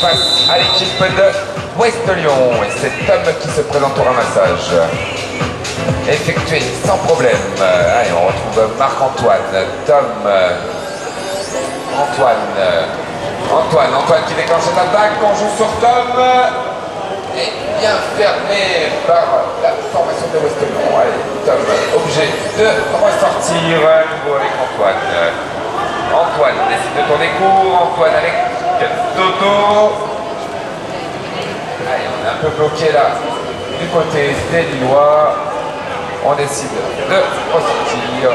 face à l'équipe de Ouest Lyon. Et c'est Tom qui se présente au ramassage. Effectué sans problème. Allez, on retrouve Marc-Antoine, Tom, Antoine qui déclenche cette attaque. On joue sur Tom. Et bien fermé par la formation de Ouest Lyon. Allez, Tom, obligé de ressortir à nouveau avec Antoine. Antoine décide de tourner court. Antoine avec Toto. Allez, on est un peu bloqué là du côté des Lillois. On décide de ressortir.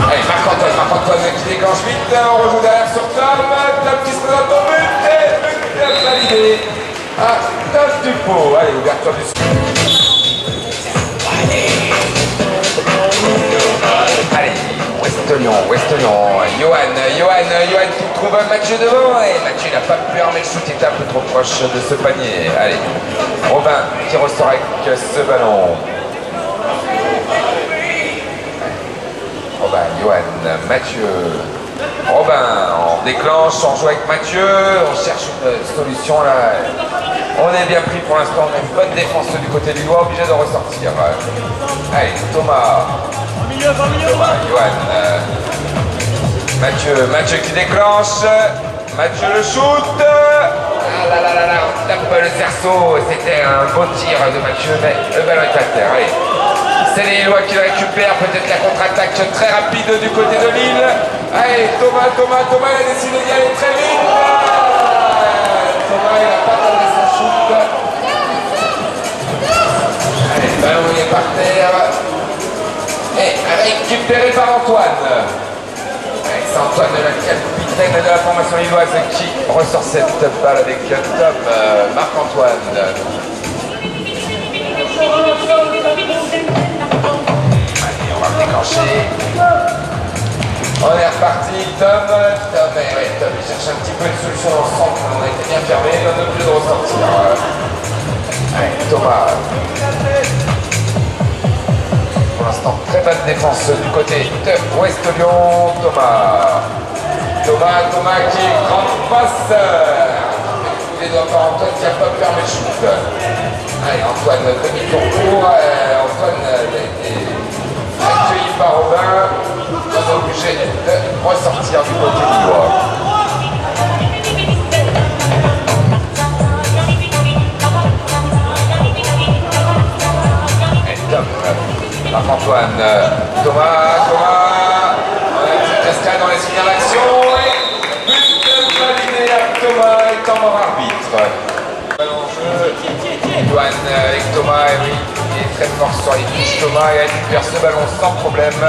Allez, Marc-Antoine qui déclenche vite. On rejoue derrière sur Tom. Tom qui se présente au but. Et but validé à Tom Dupont. Allez, ouverture du score. Allez, Ouest Lyon. Johan qui trouve Mathieu devant. Et Mathieu n'a pas pu armer le shoot, il était un peu trop proche de ce panier. Allez, Robin qui ressort avec ce ballon. Robin, Johan, Mathieu. Robin, on déclenche, on joue avec Mathieu. On cherche une solution là. On est bien pris pour l'instant, on a une bonne défense du côté du Lois, obligé de ressortir. Allez, Thomas, Johan, Mathieu qui déclenche, Mathieu le shoot. Ah là, on tape le cerceau, c'était un beau tir de Mathieu, mais le ballon est à terre. Allez, c'est les Lillois qui le récupèrent, peut-être la contre-attaque très rapide du côté de Lille. Allez, Thomas, il a décidé d'y aller très vite. Thomas, il n'a pas tenté son shoot. Allez, le ballon il est par terre. Et récupéré par Antoine. C'est Antoine, le capitaine de la formation lilloise, qui ressort cette balle avec Tom, Marc-Antoine. Allez, on va le déclencher. On est reparti, Tom il cherche un petit peu de solution dans le centre, on a été bien fermé, on a obligé de ressortir. Allez, Thomas. Pour l'instant, très bonne défense du côté de Ouest Lyon. Thomas qui est grande passe. Les doigts par Antoine qui n'a pas permis le shoot. Allez, Antoine, demi-tour court. Antoine a été accueilli par Robin. On est obligé de ressortir du côté du Lillois. Marc-Antoine, Thomas, on a une petite cascade dans les souvenirs d'action et but validé à Thomas étant mort arbitre. Ballon en jeu, Johan avec Thomas, et oui, il est très fort sur les touches. Thomas, il récupère ce ballon sans problème.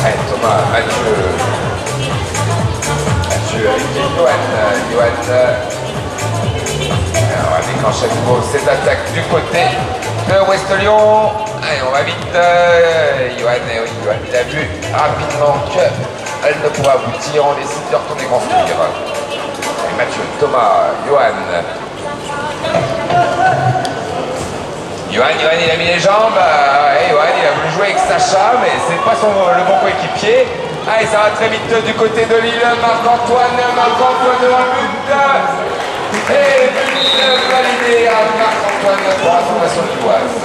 Allez, Thomas, Mathieu avec Johan. On va déclencher à nouveau cette attaque du côté de Ouest Lyon. Allez, on va vite. Johan, il a vu rapidement qu'elle ne pourra aboutir. On décide de retourner construire. Allez, Mathieu, Thomas, Johan, il a mis les jambes. Johan, il a voulu jouer avec Sacha, mais c'est pas le bon coéquipier. Allez, ça va très vite du côté de Lille. Marc-Antoine devant le but. Et but validé à Marc-Antoine pour la formation lilloise.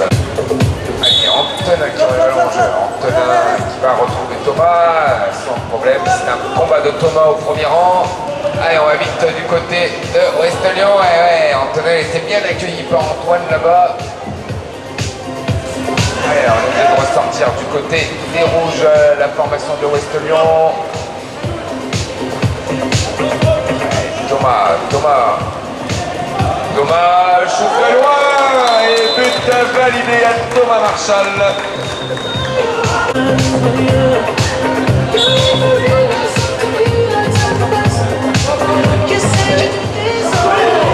Allez, Antonin qui aurait ballon en jeu. Antonin qui va retrouver Thomas sans problème. C'est un combat de Thomas au premier rang. Allez, on va vite du côté de Ouest Lyon. Antonin était bien accueilli par Antoine là-bas. Allez, on est obligé de ressortir du côté des rouges la formation de Ouest Lyon. Allez, Thomas, le shoot très loin et but validé à Thomas Marchal.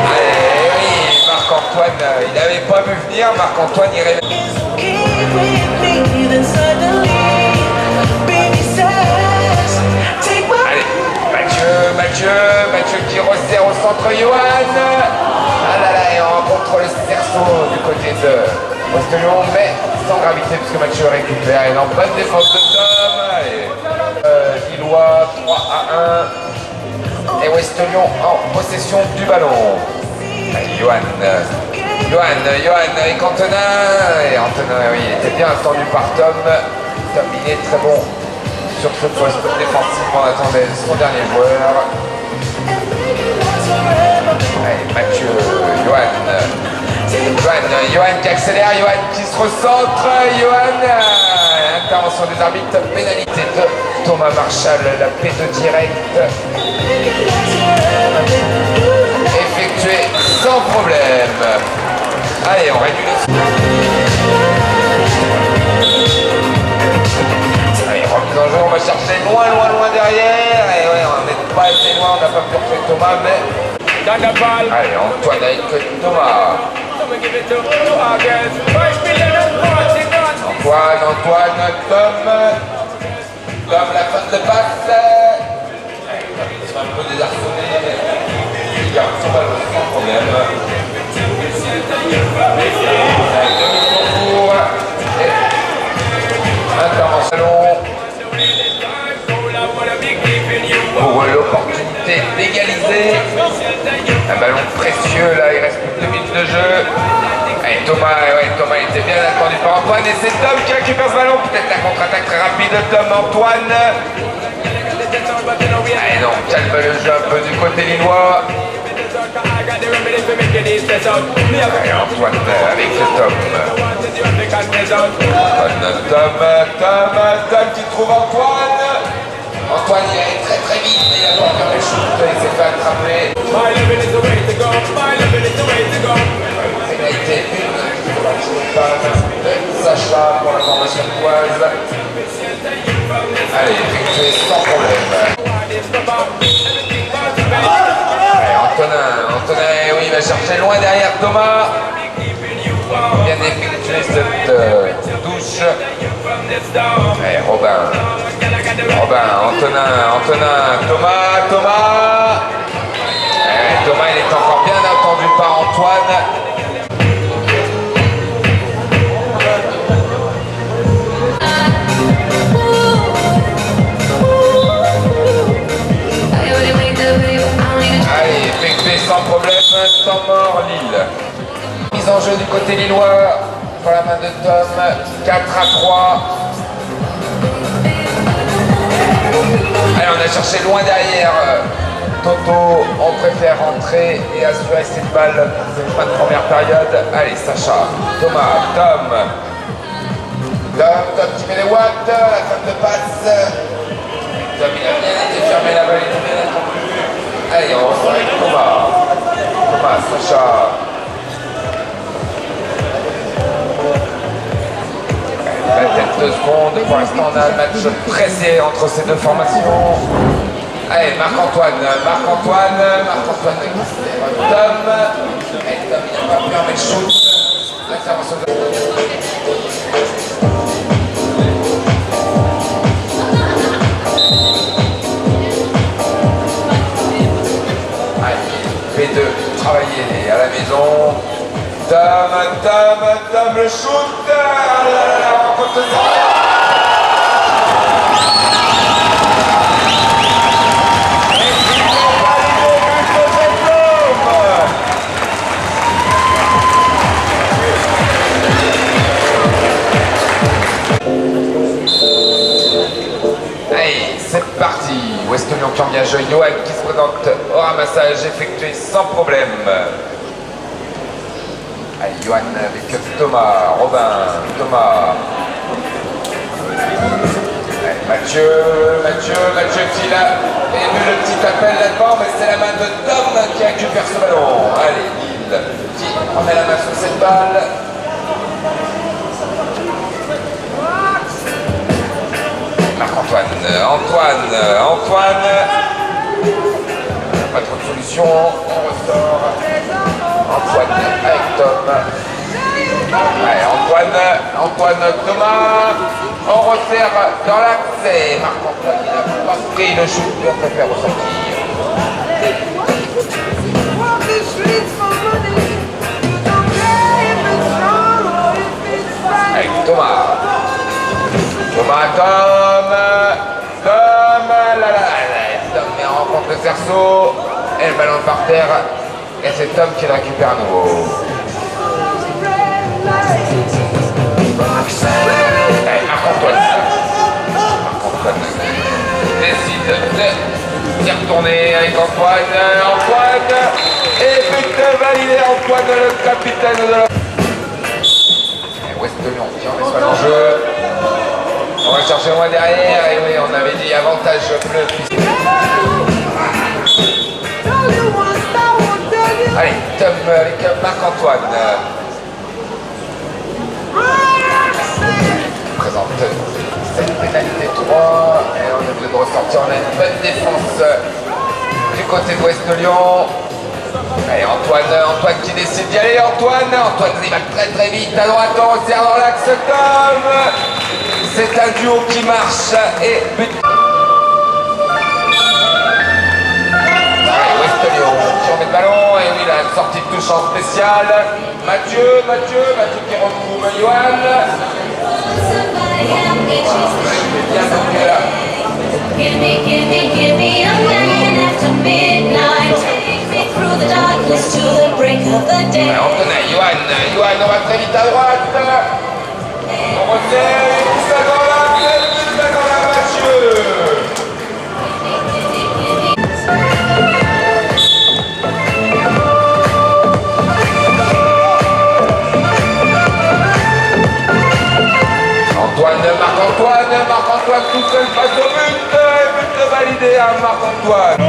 Allez, oui, Marc-Antoine, il n'avait pas vu venir. Marc-Antoine, il réveille. Allez, Mathieu qui resserre au centre, Johan. Ah là là, et on rencontre le cerceau du côté de Ouest Lyon, mais sans gravité puisque Mathieu récupère. Et non, bonne défense de Tom. Allez, Lillois, 3-1. Et Ouest Lyon en possession du ballon. Johan et Antonin. Et Antonin, oui, il était bien attendu par Tom. Tom, il est très bon sur ce poste défensif. On attendait son dernier joueur. Allez, Mathieu, Johan qui accélère, Johan qui se recentre. Johan, intervention des arbitres, pénalité de Thomas Marchal, la P2 directe. Effectué sans problème. Allez, on réduit le... Allez, remise en jeu, on va chercher loin derrière. Et ouais, on n'est pas assez loin, on n'a pas pu refaire Thomas, mais... Allez, Antoine avec Thomas. Antoine, Tom, la fin de passe. C'est un peu désarçonné, mais il garde son ballon sans problème. Intervention pour l'opportunité d'égaliser. Un ballon précieux, là, il reste plus de 2 minutes de jeu. Allez, Thomas il était bien attendu par Antoine et c'est Tom qui récupère ce ballon. Peut-être la contre-attaque très rapide de Tom, Antoine. Allez, non, calme le jeu un peu du côté lillois. Allez, Antoine avec le Tom. Tom qui trouve Antoine. Antoine, il est très vite, mais il a pas fait le shoot, il s'est fait attraper. Pénalité Sacha pour la formation poise. Allez, effectué sans problème. Allez, Antonin, oui, il va chercher loin derrière Thomas. Bien effectué cette touche. Allez, Robin, Antonin, Thomas. Thomas, il est encore bien attendu par Antoine. Allez, effectué sans problème, temps mort, Lille. Mise en jeu du côté lillois pour la main de Tom, 4-3. Allez, on a cherché loin derrière Toto, on préfère rentrer et assurer cette balle pour cette fin de première période. Allez, Sacha, Thomas, Tom qui met les watts, la fin de passe. Tom, il a bien été fermé, la balle est bien attendue. Allez, on reçoit avec Thomas, Sacha. 2 secondes, pour l'instant on a un match pressé entre ces deux formations. Allez, Marc-Antoine Tom. Et Tom, il n'a pas pu en mettre shoot. L'intervention de... Allez, P2, travailler à la maison. Tom, le shoot. Allez, c'est parti. Ouest Lyon qui engage Johan qui se présente au ramassage effectué sans problème. Allez, Johan avec Thomas, Robin, Allez, Mathieu qui là est vu le petit appel là-devant, mais c'est la main de Tom qui récupère ce ballon. Allez, Lille qui remet la main sur cette balle. Antoine. Pas trop de solution, on ressort. Antoine avec Tom. Allez, Antoine, Thomas. On resserre dans l'axe. Marc-Antoine, il n'a pas pris le shoot, on préfère ressortir. Avec Thomas, Tom, la rencontre le cerceau. Et le ballon par terre. Et c'est Tom qui le récupère à nouveau. Allez, Marc-Antoine. Marc-Antoine décide de s'y retourner avec Antoine. Antoine. Et but validé, Antoine, le capitaine de la... Ouest Lyon qui en est l'enjeu. On va chercher loin derrière. Et oui, on avait dit avantage bleu. Allez, Tom avec Marc-Antoine. Présente cette pénalité 3. Et on est obligé de ressortir. On a une bonne défense du côté d'Ouest Lyon. Allez, Antoine qui décide d'y aller. Antoine il va très vite à droite, on serre dans l'axe. Tom. C'est un duo qui marche et but. Allez, Ouest Lyon qui remet le ballon. Et oui, il a une sortie de touche en spécial. Mathieu qui retrouve Johan. Bien bloqué là. Antonin, Johan, on va très vite à droite. On resserre, il se dans la Mathieu. Marc-Antoine tout seul face au but. But validé à Marc-Antoine.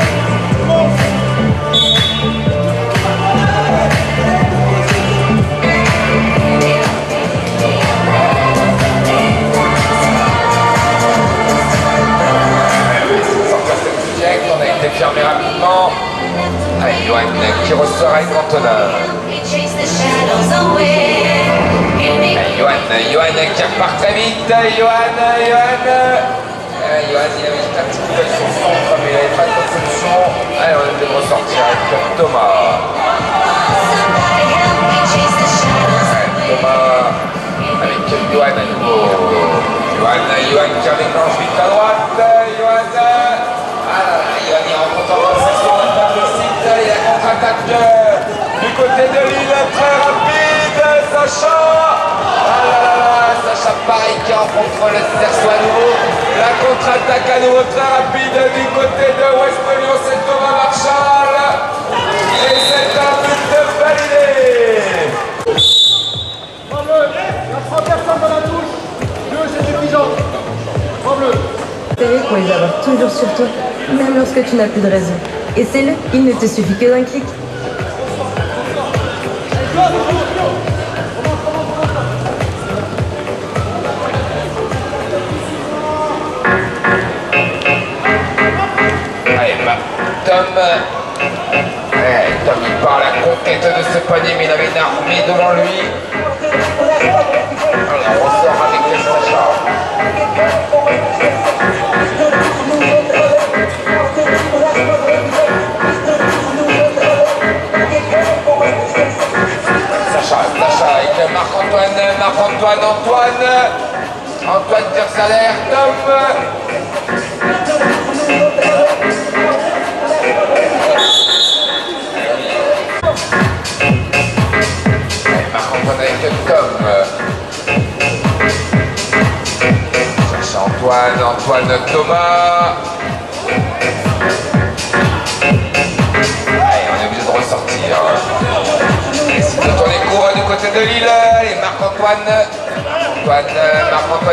On a été fermé rapidement. Allez, Johan qui ressort avec Antonin. Johan qui repart très vite. Johan, il avait juste un petit coup de son centre, mais il n'avait pas de solution. Allez, on est obligé de ressortir avec Thomas. Thomas avec Johan à nouveau. Johan qui en déclenche vite à droite. Johan il rencontre encore sa seconde réussite. Il y a contre-attaque du côté de Lille, très rapide. Sacha. Sacha pareil qui rencontre le cerceau à nouveau. La contre-attaque à nouveau très rapide du côté de Ouest Lyon. C'est Thomas Marchal. Et c'est un but validé. Il y a 3 personnes dans la touche. 2, c'est suffisant. En bleu. C'est pour les avoir toujours sur toi, même lorsque tu n'as plus de raison. Et c'est le, il ne te suffit que d'un clic. Allez, Tom il part à la conquête de ce panier, mais il avait une armée devant lui. Allez, on ressort avec Sacha. Sacha avec Marc-Antoine, Antoine tire sa l'air, Tom. Marc-Antoine avec Tom. Cherche Antoine, Thomas. Allez, on est obligé de ressortir. Essaye de tourner court du côté de Lille. Et Marc-Antoine,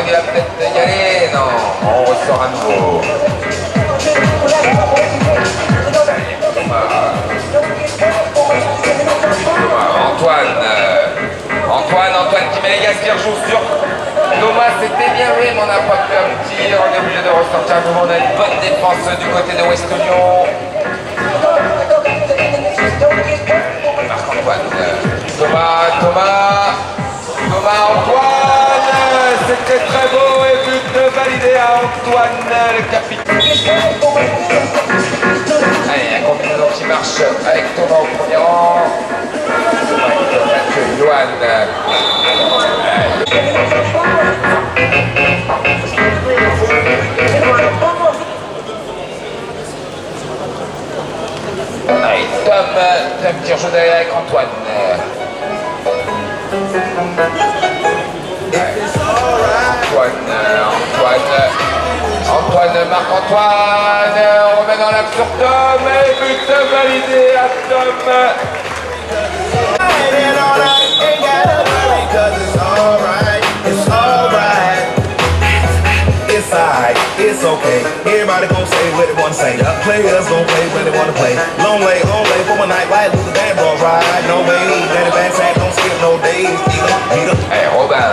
il va peut-être y aller. Non, on ressort à nouveau. Allez, Thomas, Antoine qui met les gaz qui rejoue sur Thomas. C'était bien joué, mais on n'a pas pu aboutir. On est obligé de ressortir à nouveau. On a une bonne défense du côté de Ouest Lyon. Marc-Antoine, Thomas, Antoine, c'était très beau et but validé à Antoine, le capitaine. Allez, un combinaison qui marche avec Thomas au premier rang. Mathieu, Johan. Tom qui rejoue derrière avec Antoine. Antoine, Marc-Antoine, on remet dans l'axe sur Tom, et but validé à Tom. It's alright, it's okay. Everybody gon' say what they wanna say. Players gon' play when they wanna play. Long lay for my night. Why lose the band ball ride? No way, daddy band tag don't skip no days. Peter, Hey, Robin.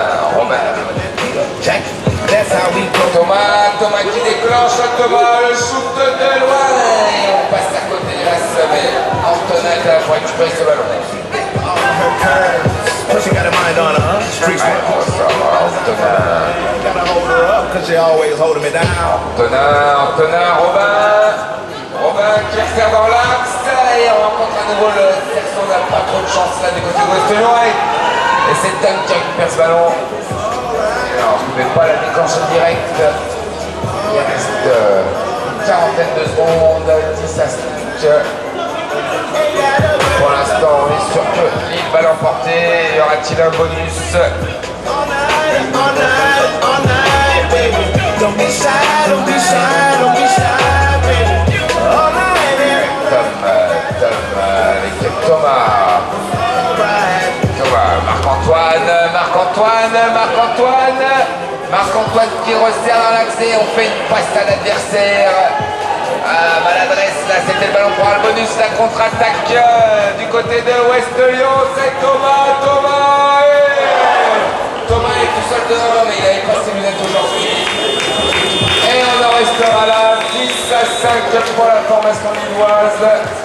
Jack, that's how we go. Thomas qui déclenche, Thomas, le shoot de loin. Et on passe à côté de la semaine. Antonin est à la pointe, tu peux ce ballon. But she got her mind on her, huh? Streets Ouais, bon, ça va, Antonin. gotta hold her up, cause she always holding me down. Antonin, Robin qui resserre dans l'axe et on rencontre à nouveau le Serson, n'a pas trop de chance là du côté de West Lyon et c'est Tom qui récupère ce ballon. Et alors, je ne vais pas la déclencher direct. Il reste une quarantaine de secondes, 10 à 5. Pour l'instant, on est sûr que Lille va l'emporter. Y aura-t-il un bonus? All night, baby. Don't be shy, don't be shy, baby. All night, baby. Tom, avec Thomas. Marc-Antoine qui resserre dans l'accès, on fait une passe à l'adversaire. Ah, maladresse là, c'était le ballon pour un bonus, la contre-attaque du côté de West Lyon, c'est Thomas est tout seul dehors, mais il avait pas ses lunettes aujourd'hui. Et on en restera là, 10 à 5 pour la formation lilloise.